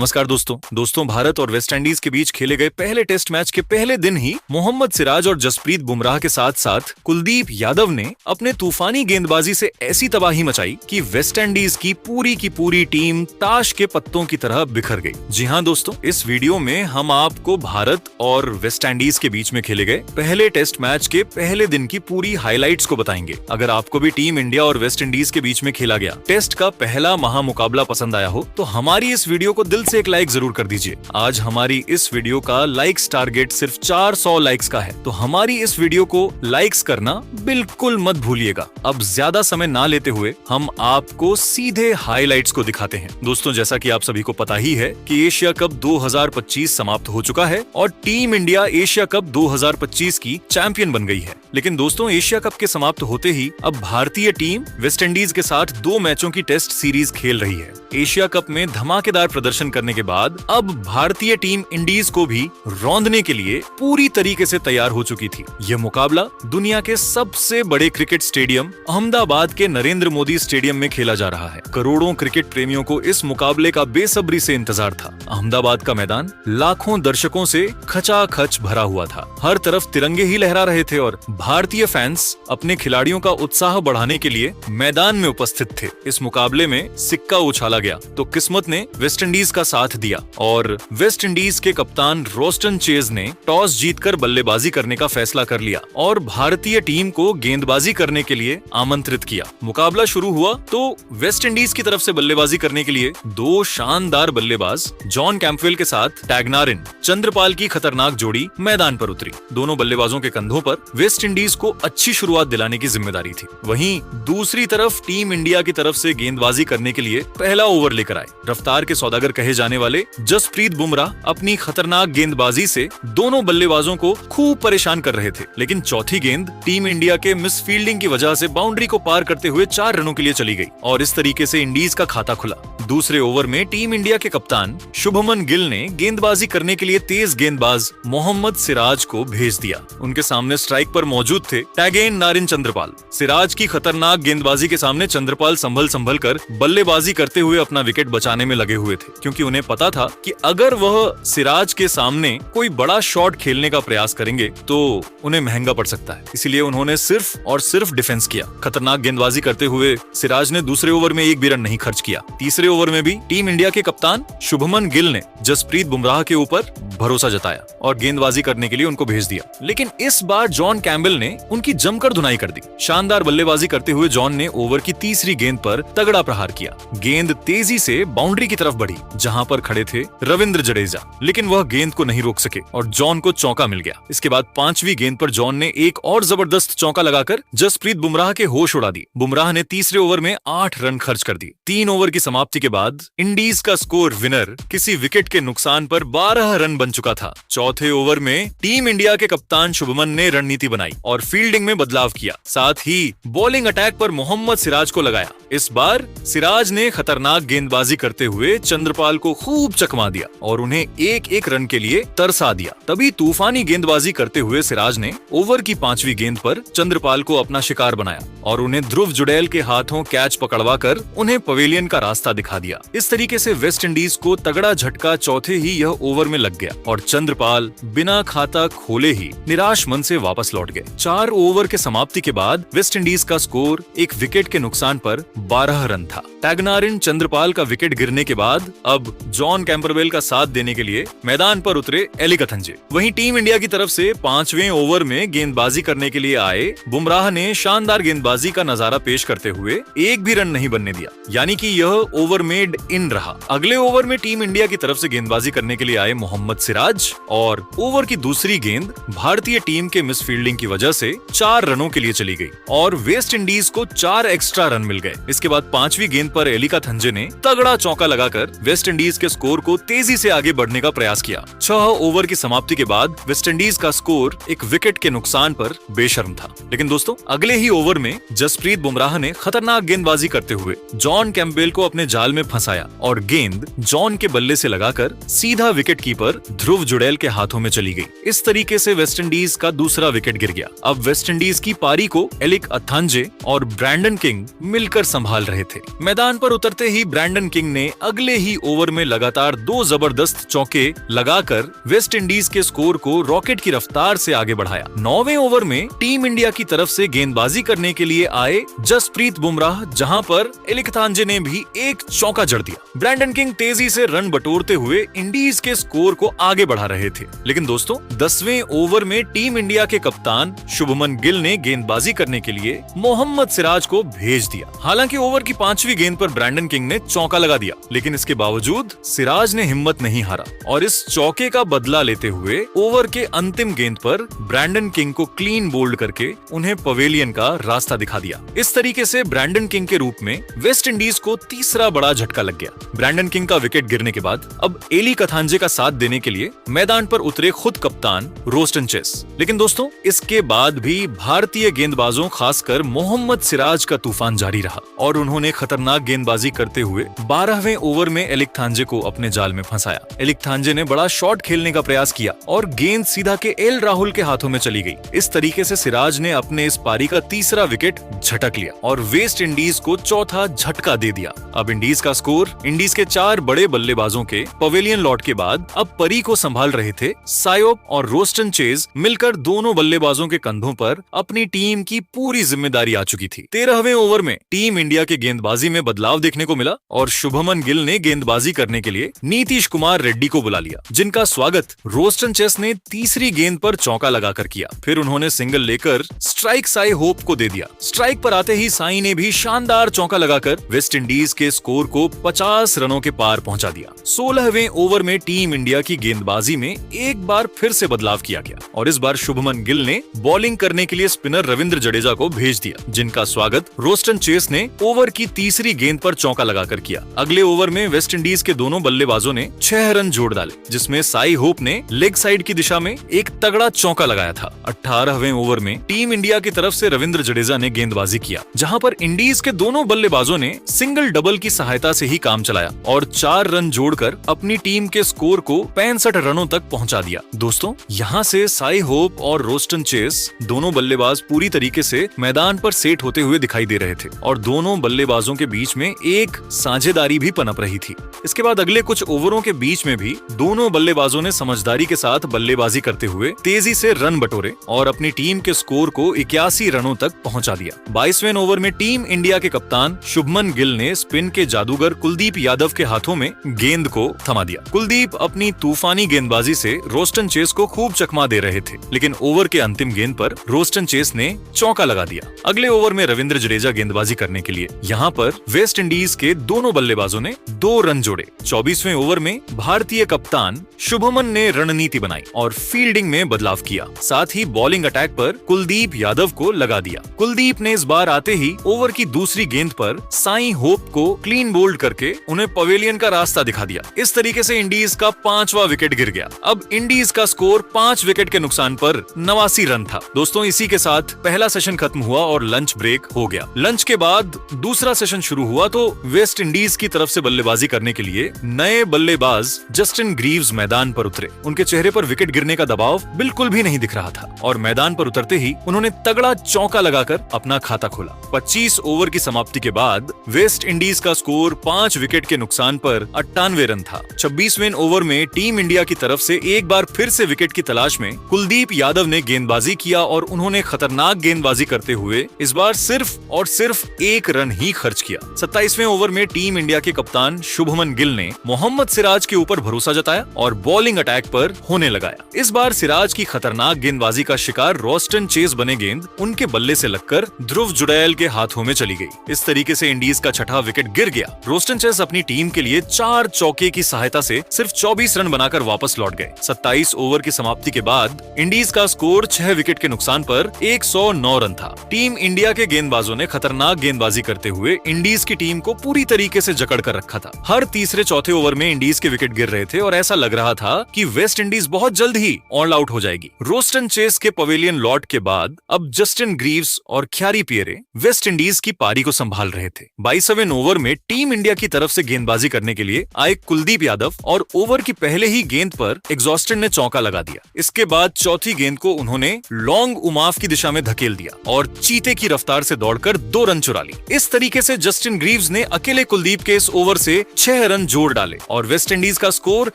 नमस्कार दोस्तों भारत और वेस्ट इंडीज के बीच खेले गए पहले टेस्ट मैच के पहले दिन ही मोहम्मद सिराज और जसप्रीत बुमराह के साथ साथ कुलदीप यादव ने अपने तूफानी गेंदबाजी से ऐसी तबाही मचाई कि वेस्ट इंडीज की पूरी टीम ताश के पत्तों की तरह बिखर गई। जी हाँ दोस्तों, इस वीडियो में हम आपको भारत और वेस्ट इंडीज के बीच में खेले गए पहले टेस्ट मैच के पहले दिन की पूरी हाइलाइट्स को बताएंगे। अगर आपको भी टीम इंडिया और वेस्ट इंडीज के बीच में खेला गया टेस्ट का पहला महामुकाबला पसंद आया हो तो हमारी इस वीडियो को दिल से एक लाइक जरूर कर दीजिए। आज हमारी इस वीडियो का लाइक्स टारगेट सिर्फ 400 लाइक्स का है, तो हमारी इस वीडियो को लाइक्स करना बिल्कुल मत भूलिएगा। अब ज्यादा समय ना लेते हुए हम आपको सीधे हाइलाइट्स को दिखाते हैं। दोस्तों, जैसा कि आप सभी को पता ही है कि एशिया कप 2025 समाप्त हो चुका है और टीम इंडिया एशिया कप 2025 की चैंपियन बन गई है। लेकिन दोस्तों, एशिया कप के समाप्त होते ही अब भारतीय टीम वेस्ट इंडीज के साथ 2 मैचों की टेस्ट सीरीज खेल रही है। एशिया कप में धमाकेदार प्रदर्शन करने के बाद अब भारतीय टीम इंडीज को भी रौंदने के लिए पूरी तरीके से तैयार हो चुकी थी। यह मुकाबला दुनिया के सबसे बड़े क्रिकेट स्टेडियम अहमदाबाद के नरेंद्र मोदी स्टेडियम में खेला जा रहा है। करोड़ों क्रिकेट प्रेमियों को इस मुकाबले का बेसब्री से इंतजार था। अहमदाबाद का मैदान लाखों दर्शकों से खचाखच भरा हुआ था। हर तरफ तिरंगे ही लहरा रहे थे और भारतीय फैंस अपने खिलाड़ियों का उत्साह बढ़ाने के लिए मैदान में उपस्थित थे। इस मुकाबले में सिक्का उछाला गया तो किस्मत ने वेस्ट इंडीज का साथ दिया और वेस्ट इंडीज के कप्तान रोस्टन चेज ने टॉस जीतकर बल्लेबाजी करने का फैसला कर लिया और भारतीय टीम को गेंदबाजी करने के लिए आमंत्रित किया। मुकाबला शुरू हुआ तो वेस्ट इंडीज की तरफ से बल्लेबाजी करने के लिए 2 शानदार बल्लेबाज जॉन कैंपवेल के साथ टैगनारिन चंद्रपाल की खतरनाक जोड़ी मैदान पर उतरी। दोनों बल्लेबाजों के कंधों पर वेस्ट इंडीज को अच्छी शुरुआत दिलाने की जिम्मेदारी थी। वहीं दूसरी तरफ टीम इंडिया की तरफ से गेंदबाजी करने के लिए पहला ओवर लेकर आए। रफ्तार के सौदागर कहे जाने वाले जसप्रीत बुमराह अपनी खतरनाक गेंदबाजी से दोनों बल्लेबाजों को खूब परेशान कर रहे थे। लेकिन चौथी गेंद टीम इंडिया के मिस फील्डिंग की वजह से बाउंड्री को पार करते हुए 4 रनों के लिए चली गई और इस तरीके से इंडीज का खाता खुला। दूसरे ओवर में टीम इंडिया के कप्तान शुभमन गिल ने गेंदबाजी करने के लिए तेज गेंदबाज मोहम्मद सिराज को भेज दिया। उनके सामने स्ट्राइक पर मौजूद थे टैगनारिन चंद्रपाल। सिराज की खतरनाक गेंदबाजी के सामने चंद्रपाल संभल कर बल्लेबाजी करते हुए अपना विकेट बचाने में लगे हुए थे, क्योंकि उन्हें पता था कि अगर वह सिराज के सामने कोई बड़ा शॉट खेलने का प्रयास करेंगे तो उन्हें महंगा पड़ सकता है। इसीलिए उन्होंने सिर्फ और सिर्फ डिफेंस किया। खतरनाक गेंदबाजी करते हुए सिराज ने दूसरे ओवर में एक भी रन नहीं खर्च किया। तीसरे ओवर में भी टीम इंडिया के कप्तान शुभमन गिल ने जसप्रीत बुमराह के ऊपर भरोसा जताया और गेंदबाजी करने के लिए उनको भेज दिया। लेकिन इस बार जॉन कैम्बेल ने उनकी जमकर धुनाई कर दी। शानदार बल्लेबाजी करते हुए जॉन ने ओवर की तीसरी गेंद पर तगड़ा प्रहार किया। गेंद तेजी से बाउंड्री की तरफ बढ़ी जहां पर खड़े थे रविंद्र जडेजा, लेकिन वह गेंद को नहीं रोक सके और जॉन को चौका मिल गया। इसके बाद 5वीं गेंद पर जॉन ने एक और जबरदस्त चौका लगाकर जसप्रीत बुमराह के होश उड़ा दी। बुमराह ने तीसरे ओवर में 8 रन खर्च कर दिए। 3 ओवर की समाप्ति के बाद इंडीज का स्कोर विनर किसी विकेट के नुकसान पर 12 रन बन चुका था। चौथे ओवर में टीम इंडिया के कप्तान शुभमन ने रणनीति बनाई और फील्डिंग में बदलाव किया। साथ ही बॉलिंग अटैक पर मोहम्मद सिराज को लगाया। इस बार सिराज ने खतरनाक गेंदबाजी करते हुए चंद्रपाल को खूब चकमा दिया और उन्हें एक रन के लिए तरसा दिया। तभी तूफानी गेंदबाजी करते हुए सिराज ने ओवर की 5वीं गेंद पर चंद्रपाल को अपना शिकार बनाया और उन्हें ध्रुव जुड़ैल के हाथों कैच पकड़वा कर उन्हें पवेलियन का रास्ता दिखा दिया। इस तरीके से वेस्ट इंडीज को तगड़ा झटका चौथे ही यह ओवर में लग गया और चंद्रपाल बिना खाता खोले ही निराश मन से वापस लौट गए। 4 ओवर के समाप्ति के बाद वेस्ट इंडीज का स्कोर एक विकेट के नुकसान पर 12 रन था। टैगनारिन चंद्रपाल का विकेट गिरने के बाद अब जॉन कैंपबेल का साथ देने के लिए मैदान पर उतरे एली कथंजे। वहीं टीम इंडिया की तरफ से 5वें ओवर में गेंदबाजी करने के लिए आए बुमराह ने शानदार गेंदबाजी का नजारा पेश करते हुए एक भी रन नहीं बनने दिया, यानी कि यह ओवर मेड इन रहा। अगले ओवर में टीम इंडिया की तरफ से गेंदबाजी करने के लिए आए मोहम्मद सिराज और ओवर की दूसरी गेंद भारतीय टीम के मिस फील्डिंग की वजह से 4 रनों के लिए चली गई और वेस्ट इंडीज को 4 एक्स्ट्रा रन मिल गए। इसके बाद 5वीं गेंद पर एली कथंजे ने तगड़ा चौका लगाकर वेस्ट इंडीज के स्कोर को तेजी से आगे बढ़ने का प्रयास किया। 6 ओवर की समाप्ति के बाद वेस्ट इंडीज का स्कोर एक विकेट के नुकसान पर बेशर्म था। लेकिन दोस्तों, अगले ही ओवर में जसप्रीत बुमराह ने खतरनाक गेंदबाजी करते हुए जॉन कैंपबेल को अपने जाल में फंसाया और गेंद जॉन के बल्ले से लगाकर सीधा विकेट कीपर ध्रुव जुड़ैल के हाथों में चली गई। इस तरीके से वेस्ट इंडीज का दूसरा विकेट गिर गया। अब वेस्ट इंडीज की पारी को एलिक अथांजे और ब्रैंडन किंग मिलकर संभाल रहे थे। मैदान पर उतरते ही ब्रैंडन किंग ने अगले ही ओवर में लगातार 2 जबरदस्त चौके लगाकर वेस्ट इंडीज के स्कोर को रॉकेट की रफ्तार से आगे बढ़ाया। 9वें ओवर में टीम इंडिया की तरफ से गेंदबाजी करने के लिए आए जसप्रीत बुमराह, जहां पर एलिकथांजे ने भी एक चौका जड़ दिया। ब्रैंडन किंग तेजी से रन बटोरते हुए इंडीज के स्कोर को आगे बढ़ा रहे थे। लेकिन दोस्तों, 10वें ओवर में टीम इंडिया के कप्तान शुभमन गिल ने गेंदबाजी करने के लिए मोहम्मद सिराज को भेज दिया। हालांकि ओवर की 5वीं गेंद पर ब्रैंडन किंग ने चौका लगा दिया, लेकिन इसके बावजूद सिराज ने हिम्मत नहीं हारा और इस चौके का बदला लेते हुए ओवर के अंतिम गेंद पर ब्रैंडन किंग को क्लीन बोल्ड करके उन्हें पवेलियन का रास्ता दिखा दिया। इस तरीके से ब्रैंडन किंग के रूप में वेस्ट इंडीज को तीसरा बड़ा झटका लग गया। ब्रैंडन किंग का विकेट गिरने के बाद अब एलिकथांजे का साथ देने के लिए मैदान पर उतरे खुद कप्तान रोस्टन चेस। लेकिन दोस्तों, इसके बाद भी भारतीय गेंदबाजों, खासकर मोहम्मद सिराज का तूफान जारी रहा और उन्होंने खतरनाक गेंदबाजी करते हुए 12वें ओवर में एलिकथांजे को अपने जाल में फंसाया। एलिकथांजे ने बड़ा शॉट खेलने का प्रयास किया और गेंद सीधा के एल राहुल के हाथों में चली गई। इस तरीके से सिराज ने अपने इस पारी का तीसरा विकेट झटक लिया और वेस्ट इंडीज को चौथा झटका दे दिया। अब इंडीज का स्कोर, इंडीज के 4 बड़े बल्लेबाजों के पवेलियन लौट के बाद अब परी को संभाल रहे थे सायोप और रोस्टन चेज मिलकर दोनों बल्लेबाजों के कंधों पर अपनी टीम की पूरी जिम्मेदारी आ चुकी थी। 13वें ओवर में टीम इंडिया के गेंदबाजी में बदलाव देखने को मिला और शुभमन गिल ने गेंदबाजी करने के लिए नीतीश कुमार रेड्डी को बुला लिया, जिनका स्वागत रोस्टन चेस ने तीसरी गेंद पर चौका लगाकर किया। फिर उन्होंने सिंगल लेकर स्ट्राइक साई होप को दे दिया। स्ट्राइक पर आते ही साई ने भी शानदार चौका लगाकर वेस्ट इंडीज के स्कोर को 50 रनों के पार पहुंचा दिया। 16वें ओवर में टीम इंडिया की गेंदबाजी में एक बार फिर से बदलाव किया गया और इस बार शुभमन गिल ने बॉलिंग करने के लिए स्पिनर रविंद्र जडेजा को भेज दिया, जिनका स्वागत रोस्टन चेस ने ओवर की तीसरी गेंद पर चौका लगाकर किया। अगले ओवर में वेस्ट इंडीज के दोनों बल्लेबाजों ने 6 रन जोड़ डाले, जिसमें साई होप ने लेग साइड की दिशा में एक तगड़ा चौका लगाया था। 18वें ओवर में टीम इंडिया की तरफ से रविंद्र जडेजा ने गेंदबाजी किया, जहां पर इंडीज के दोनों बल्लेबाजों ने सिंगल डबल की सहायता से ही काम चलाया और 4 रन जोड़कर अपनी टीम के स्कोर को 65 रनों तक पहुंचा दिया। दोस्तों, यहां से साई होप और रोस्टन चेस दोनों बल्लेबाज पूरी तरीके से मैदान पर सेट होते हुए दिखाई दे रहे थे और दोनों बल्लेबाजों के बीच में एक साझेदारी भी पनप रही थी। इसके बाद अगले कुछ ओवरों के बीच में भी दोनों बल्लेबाजों ने समझदारी के साथ बल्लेबाजी करते हुए तेजी से रन बटोरे और अपनी टीम के स्कोर को 81 रनों तक पहुंचा दिया। 22वें ओवर में टीम इंडिया के कप्तान शुभमन गिल ने स्पिन के जादूगर कुलदीप यादव के हाथों में गेंद को थमा दिया। कुलदीप अपनी तूफानी गेंदबाजी से रोस्टन चेस को खूब चकमा दे रहे थे, लेकिन ओवर के अंतिम गेंद पर रोस्टन चेस ने चौका लगा दिया। अगले ओवर में रविंद्र जडेजा गेंदबाजी करने के लिए यहाँ पर वेस्ट इंडीज के दोनों बल्लेबाजों ने 2 रन जोड़े। 24वें ओवर में भारतीय कप्तान शुभमन ने रणनीति बनाई और फील्डिंग में बदलाव किया, साथ ही बॉलिंग अटैक पर कुलदीप यादव को लगा दिया। कुलदीप ने इस बार आते ही ओवर की दूसरी गेंद पर साई होप को क्लीन बोल्ड करके उन्हें पवेलियन का रास्ता दिखा दिया। इस तरीके से इंडीज का 5वां विकेट गिर गया। अब इंडीज का स्कोर 5 विकेट के नुकसान पर 89 रन था। दोस्तों, इसी के साथ पहला सेशन खत्म हुआ और लंच ब्रेक हो गया। लंच के बाद दूसरा सेशन शुरू हुआ तो वेस्ट इंडीज की तरफ से बल्लेबाजी करने के लिए नए बल्लेबाज जस्टिन ग्रीव्स मैदान पर उतरे। उनके चेहरे पर विकेट गिरने का दबाव बिल्कुल भी नहीं दिख रहा था और मैदान पर उतरते ही उन्होंने तगड़ा चौका लगाकर अपना खाता खोला। 25 ओवर की समाप्ति के बाद वेस्ट इंडीज का स्कोर 5 विकेट के नुकसान पर 98 रन था। 26वें ओवर में टीम इंडिया की तरफ से एक बार फिर से विकेट की तलाश में कुलदीप यादव ने गेंदबाजी किया और उन्होंने खतरनाक गेंदबाजी करते हुए इस बार सिर्फ और सिर्फ 1 रन ही खर्च किया। 27वें ओवर में टीम इंडिया के कप्तान शुभमन गिल ने मोहम्मद सिराज के ऊपर भरोसा जताया और बॉलिंग अटैक पर होने लगाया। इस बार सिराज की खतरनाक गेंदबाजी का शिकार रोस्टन चेस बने गेंद उनके बल्ले से लगकर ध्रुव जुड़ैल के हाथों में चली गई। इस तरीके से इंडीज का 6ठा विकेट गिर गया। रोस्टन चेस अपनी टीम के लिए 4 चौके की सहायता से सिर्फ 24 रन बनाकर वापस लौट गए। 27 ओवर की समाप्ति के बाद इंडीज का स्कोर 6 विकेट के नुकसान पर 109 रन था। टीम इंडिया के गेंदबाजों ने खतरनाक गेंदबाजी करते हुए इंडीज की टीम को पूरी तरीके से जकड़ कर रखा था। हर तीसरे चौथे ओवर में इंडीज के विकेट गिर रहे थे और ऐसा लग रहा था कि वेस्ट इंडीज बहुत जल्द ही ऑल आउट हो जाएगी। रोस्टन चेस के पवेलियन लौट के बाद अब जस्टिन ग्रीव्स और ख्यारी पियरे वेस्ट इंडीज की पारी को संभाल रहे थे। 22वें ओवर में टीम इंडिया की तरफ से गेंदबाजी करने के लिए आए कुलदीप यादव और ओवर की पहले ही गेंद पर एग्जॉस्टन ने चौका लगा दिया। इसके बाद चौथी गेंद को उन्होंने लॉन्ग उमाफ की दिशा में धकेल दिया और चीते की रफ्तार से दौड़कर 2 रन चुरा ली। इस तरीके से जस्टिन ग्रीव्स ने अकेले कुलदीप के इस ओवर से 6 रन रन जोड़ डाले और वेस्टइंडीज का स्कोर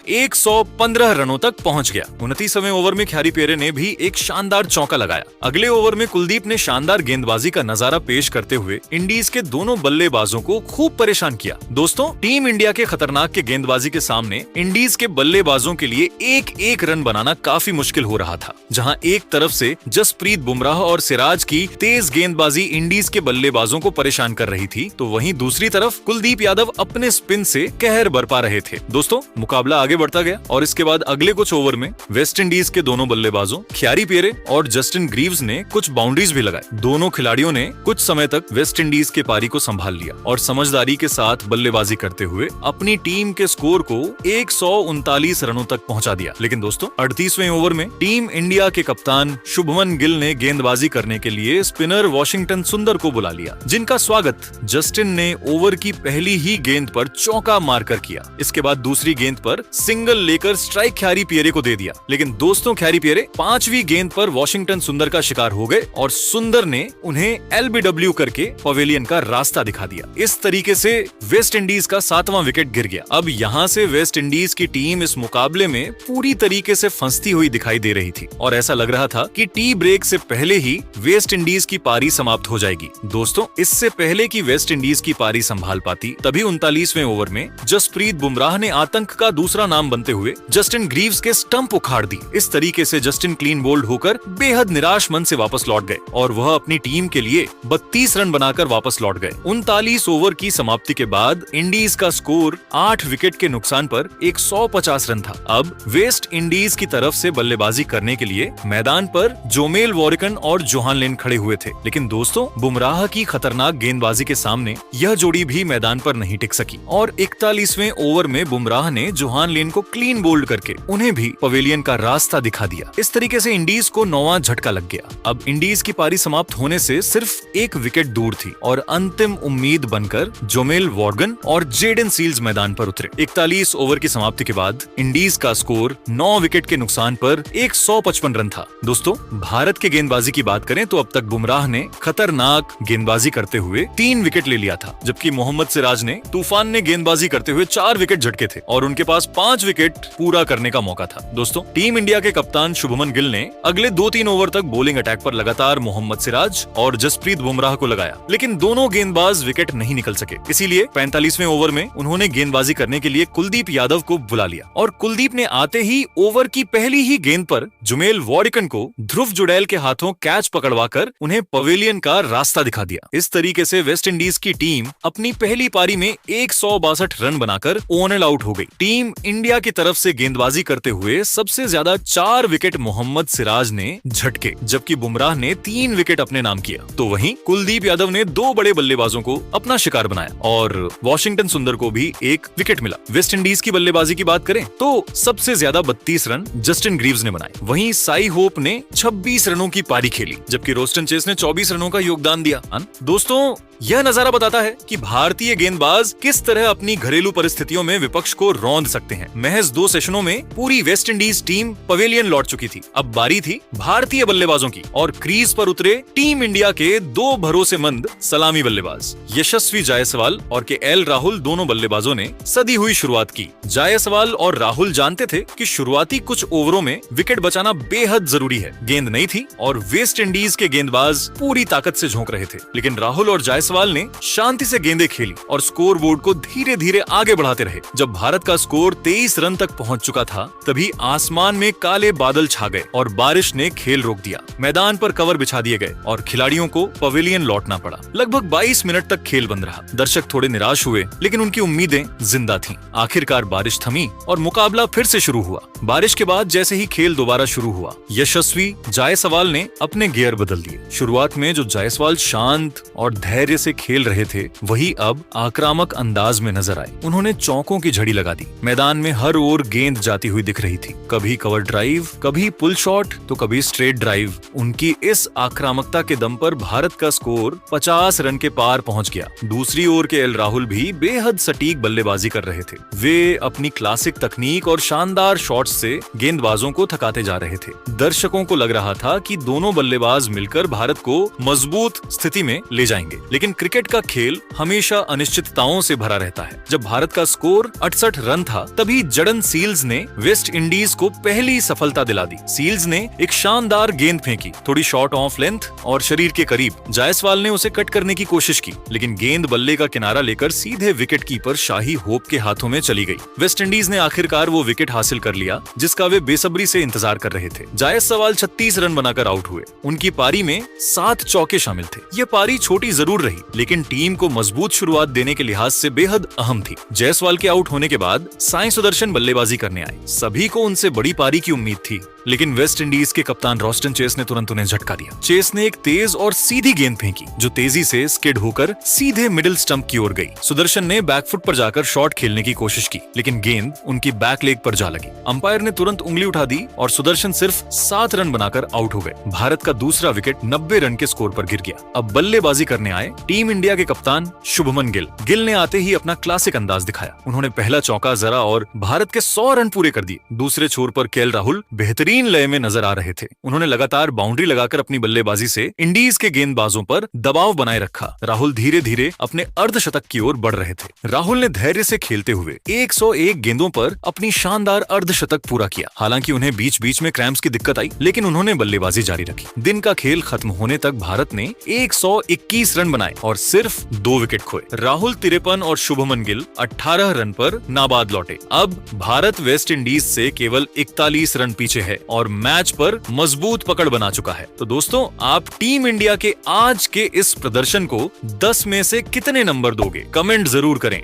115 रनों तक पहुंच गया। 29वें ओवर में ख्यारी पेरे ने भी एक शानदार चौका लगाया। अगले ओवर में कुलदीप ने शानदार गेंदबाजी का नजारा पेश करते हुए इंडीज के दोनों बल्लेबाजों को खूब परेशान किया। दोस्तों, टीम इंडिया के खतरनाक के गेंदबाजी के सामने इंडीज के बल्लेबाजों के लिए एक एक रन बनाना काफी मुश्किल हो रहा था। जहां एक तरफ से जसप्रीत बुमराह और सिराज की तेज गेंदबाजी इंडीज के बल्लेबाजों को परेशान कर रही थी, तो वहीं दूसरी तरफ कुलदीप यादव अपने स्पिन से कहर बरपा रहे थे। दोस्तों, मुकाबला आगे बढ़ता गया और इसके बाद अगले कुछ ओवर में वेस्ट इंडीज के दोनों बल्लेबाजों ख्यारी पेरे और जस्टिन ग्रीव्स ने कुछ बाउंड्रीज भी लगाए। दोनों खिलाड़ियों ने कुछ समय तक वेस्ट इंडीज के पारी को संभाल लिया और समझदारी के साथ बल्लेबाजी करते हुए अपनी टीम के स्कोर को 139 रनों तक पहुंचा दिया। लेकिन दोस्तों, 38वें ओवर में टीम इंडिया के कप्तान शुभमन गिल ने गेंदबाजी करने के लिए स्पिनर वॉशिंगटन सुंदर को बुला लिया, जिनका स्वागत जस्टिन ने ओवर की पहली ही गेंद पर चौका मारकर किया। इसके बाद दूसरी गेंद पर सिंगल लेकर स्ट्राइक ख्यारी पेरे को दे दिया। लेकिन दोस्तों, ख्यारी पेरे 5वीं गेंद पर वॉशिंगटन सुंदर का शिकार हो गए और सुंदर ने उन्हें एलबीडब्ल्यू करके पवेलियन का रास्ता दिखा दिया। इस तरीके से वेस्ट इंडीज का 7वां विकेट गिर गया। अब यहाँ से वेस्ट इंडीज की टीम इस मुकाबले में पूरी तरीके से फंसती हुई दिखाई दे रही थी और ऐसा लग रहा था कि टी ब्रेक से पहले ही वेस्ट इंडीज की पारी समाप्त हो जाएगी। दोस्तों, इससे पहले कि वेस्ट इंडीज की पारी संभाल पाती, तभी 39वें ओवर में जसप्रीत बुमराह ने आतंक का दूसरा नाम बनते हुए जस्टिन ग्रीव्स के स्टंप उखाड़ दी। इस तरीके से जस्टिन क्लीन बोल्ड होकर बेहद निराश मन से वापस लौट गए और वह अपनी टीम के लिए 32 रन बनाकर वापस लौट गए। 39 ओवर की समाप्ति के बाद इंडीज का स्कोर 8 विकेट के नुकसान पर 150 रन था। अब वेस्ट इंडीज की तरफ से बल्लेबाजी करने के लिए मैदान पर जोमेल वॉरिकन और जोहान लेन खड़े हुए थे। लेकिन दोस्तों, बुमराह की खतरनाक गेंदबाजी के सामने यह जोड़ी भी मैदान पर नहीं टिक सकी और 41वें ओवर में बुमराह ने जोहान लेन को क्लीन बोल्ड करके उन्हें भी पवेलियन का रास्ता दिखा दिया। इस तरीके से इंडीज को 9वां झटका लग गया। अब इंडीज की पारी समाप्त होने से सिर्फ एक विकेट दूर थी और अंतिम उम्मीद बनकर जोमेल वॉर्गन और जेडन सील्स मैदान पर उतरे। 41 ओवर की समाप्ति के बाद इंडीज का स्कोर 9 विकेट के नुकसान पर 155 रन था। दोस्तों, भारत के गेंदबाजी की बात करें तो अब तक बुमराह ने खतरनाक गेंदबाजी करते हुए 3 विकेट ले लिया था, जबकि मोहम्मद सिराज ने तूफान ने गेंदबाजी करते हुए 4 विकेट झटके थे और उनके पास 5 विकेट पूरा करने का मौका था। दोस्तों, टीम इंडिया के कप्तान शुभमन गिल ने अगले 2-3 ओवर तक बॉलिंग अटैक पर लगातार मोहम्मद सिराज और जसप्रीत बुमराह को लगाया, लेकिन दोनों गेंदबाज विकेट नहीं निकल सके। इसीलिए 45वें ओवर में उन्होंने गेंदबाजी करने के लिए कुलदीप यादव को बुला लिया और कुलदीप ने आते ही ओवर की पहली ही गेंद पर जोमेल वॉरिकन को ध्रुव जुड़ैल के हाथों कैच पकड़वाकर उन्हें पवेलियन का रास्ता दिखा दिया। इस तरीके से वेस्ट इंडीज की टीम अपनी पहली पारी में 162 रन बनाकर ऑन आउट हो गई। टीम इंडिया की तरफ से गेंदबाजी करते हुए सबसे ज्यादा 4 विकेट मोहम्मद सिराज ने झटके, जबकि बुमराह ने 3 विकेट अपने नाम किया। तो वहीं कुलदीप यादव ने 2 बड़े बल्लेबाजों को अपना शिकार बनाया और वॉशिंगटन सुंदर को भी 1 विकेट मिला। वेस्ट इंडीज की बल्लेबाजी की बात करें तो सबसे ज्यादा 32 रन जस्टिन ग्रीव्स ने बनाए। वहीं साई होप ने 26 रनों की पारी खेली, जबकि रोस्टन चेस ने 24 रनों का योगदान दिया। दोस्तों, यह नजारा बताता है कि भारतीय गेंदबाज किस तरह अपनी घरेलू परिस्थितियों में विपक्ष को रौंद सकते हैं। महज 2 सेशनों में पूरी वेस्ट इंडीज टीम पवेलियन लौट चुकी थी। अब बारी थी भारतीय बल्लेबाजों की और क्रीज पर उतरे टीम इंडिया के 2 भरोसेमंद सलामी बल्लेबाज यशस्वी जायसवाल और केएल राहुल। दोनों बल्लेबाजों ने सदी हुई शुरुआत की। जायसवाल और राहुल जानते थे कि शुरुआती कुछ ओवरों में विकेट बचाना बेहद जरूरी है। गेंद नहीं थी और वेस्ट इंडीज के गेंदबाज पूरी ताकत से झोंक रहे थे, लेकिन राहुल और जायसवाल ने शांति से गेंदें खेली और स्कोर बोर्ड को धीरे धीरे आगे बढ़ाते रहे। जब भारत का स्कोर 23 रन तक पहुंच चुका था, तभी आसमान में काले बादल छा गए और बारिश ने खेल रोक दिया। मैदान पर कवर बिछा दिए गए और खिलाड़ियों को पवेलियन लौटना पड़ा। लगभग 22 मिनट तक खेल बंद रहा। दर्शक थोड़े निराश हुए, लेकिन उनकी उम्मीदें जिंदा थीं। आखिरकार बारिश थमी और मुकाबला फिर से शुरू हुआ। बारिश के बाद जैसे ही खेल दोबारा शुरू हुआ, यशस्वी जायसवाल ने अपने गियर बदल दिए। शुरुआत में जो जायसवाल शांत और धैर्य से खेल रहे थे, वही अब आक्रामक अंदाज में नजर आए। उन्होंने चौकों की झड़ी लगा दी। मैदान में हर ओर गेंद जाती हुई दिख रही थी, कभी कवर ड्राइव, कभी पुल शॉट, तो कभी स्ट्रेट ड्राइव। उनकी इस आक्रामकता के दम पर भारत का स्कोर 50 रन के पार पहुंच गया। दूसरी ओर केएल राहुल भी बेहद सटीक बल्लेबाजी कर रहे थे। वे अपनी क्लासिक तकनीक और शानदार शॉट शॉट्स से गेंदबाजों को थकाते जा रहे थे। दर्शकों को लग रहा था कि दोनों बल्लेबाज मिलकर भारत को मजबूत स्थिति में ले जाएंगे, लेकिन क्रिकेट का खेल हमेशा अनिश्चितताओं से भरा रहता है। जब भारत का स्कोर 68 रन था, तभी जर्डन सील्स ने वेस्ट इंडीज को पहली सफलता दिला दी। सील्स ने एक शानदार गेंद फेंकी, थोड़ी शॉर्ट ऑफ लेंथ और शरीर के करीब। जायसवाल ने उसे कट करने की कोशिश की, लेकिन गेंद बल्ले का किनारा लेकर सीधे विकेट कीपर शाही होप के हाथों में चली गई। वेस्ट इंडीज ने आखिरकार वो विकेट हासिल कर लिया जिसका वे बेसब्री से इंतजार कर रहे थे। जायसवाल 36 रन बनाकर आउट हुए। उनकी पारी में 7 चौके शामिल थे। ये पारी छोटी जरूर रही, लेकिन टीम को मजबूत शुरुआत देने के लिहाज से बेहद अहम थी। जायसवाल के आउट होने के बाद साई सुदर्शन बल्लेबाजी करने आए। सभी को उनसे बड़ी पारी की उम्मीद थी, लेकिन वेस्ट इंडीज के कप्तान रॉस्टन चेस ने तुरंत उन्हें झटका दिया। चेस ने एक तेज और सीधी गेंद फेंकी जो तेजी से स्किड होकर सीधे मिडिल स्टंप की ओर गई। सुदर्शन ने बैकफुट पर जाकर शॉट खेलने की कोशिश की, लेकिन गेंद उनकी बैक लेग पर जा लगी। अंपायर ने तुरंत उंगली उठा दी और सुदर्शन सिर्फ 7 रन बनाकर आउट हो गए। भारत का दूसरा विकेट 90 रन के स्कोर पर गिर गया। अब बल्लेबाजी करने आए टीम इंडिया के कप्तान शुभमन गिल। गिल ने आते ही अपना क्लासिक अंदाज दिखाया। उन्होंने पहला चौका जरा और भारत के 100 रन पूरे कर दिए। दूसरे छोर पर केएल राहुल बेहतरीन लय में नजर आ रहे थे। उन्होंने लगातार बाउंड्री लगाकर अपनी बल्लेबाजी से इंडीज के गेंदबाजों पर दबाव बनाए रखा। राहुल धीरे धीरे अपने अर्धशतक की ओर बढ़ रहे थे। राहुल ने धैर्य से खेलते हुए 101 गेंदों पर अपनी शानदार अर्धशतक पूरा किया। हालांकि उन्हें बीच बीच में क्रैम्प्स की दिक्कत आई, लेकिन उन्होंने बल्लेबाजी जारी रखी। दिन का खेल खत्म होने तक भारत ने 121 रन बनाए और सिर्फ 2 विकेट खोए। राहुल 53 और शुभमन गिल 18 रन पर नाबाद लौटे। अब भारत वेस्ट इंडीज से केवल 41 रन पीछे है और मैच पर मजबूत पकड़ बना चुका है। तो दोस्तों, आप टीम इंडिया के आज के इस प्रदर्शन को 10 में से कितने नंबर दोगे? कमेंट जरूर करें।